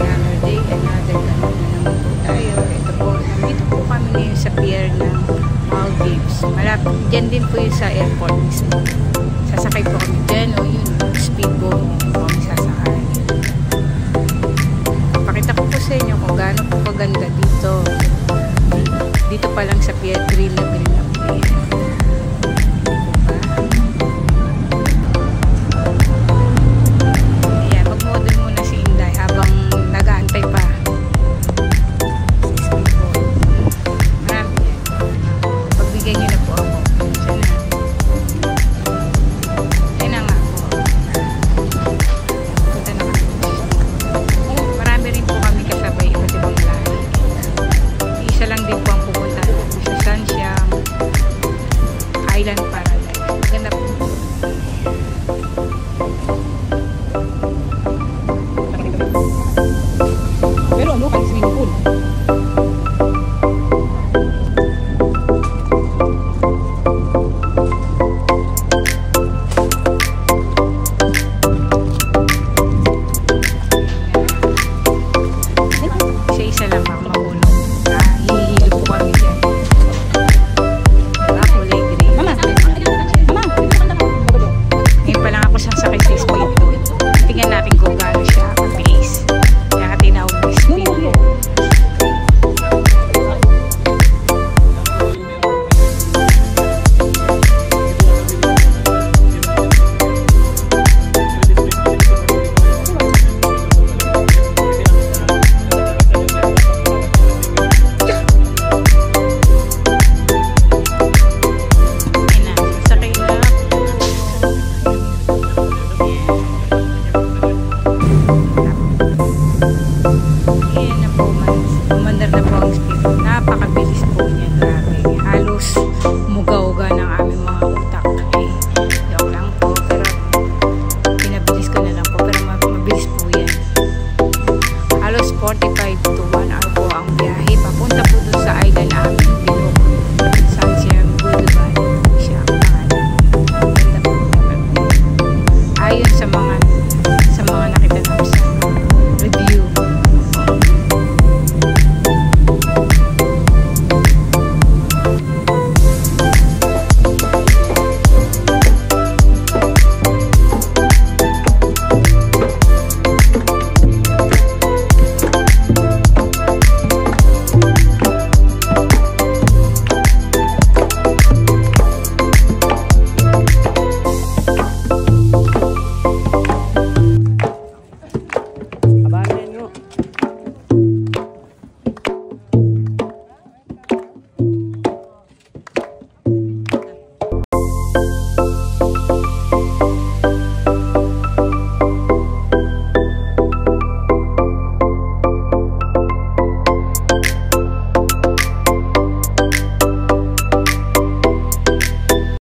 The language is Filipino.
another day, another vlog na naman po tayo. Ito po, nandito po kami ngayon sa pier ng Maldives. Malapit, dyan din po yung sa airport mismo. Sasakay po kami dyan, o yun, speedboat, yun po kami sasakay. Pakita ko po sa inyo kung gaano po kaganda dito. Dito pa lang sa pier, green na green na po.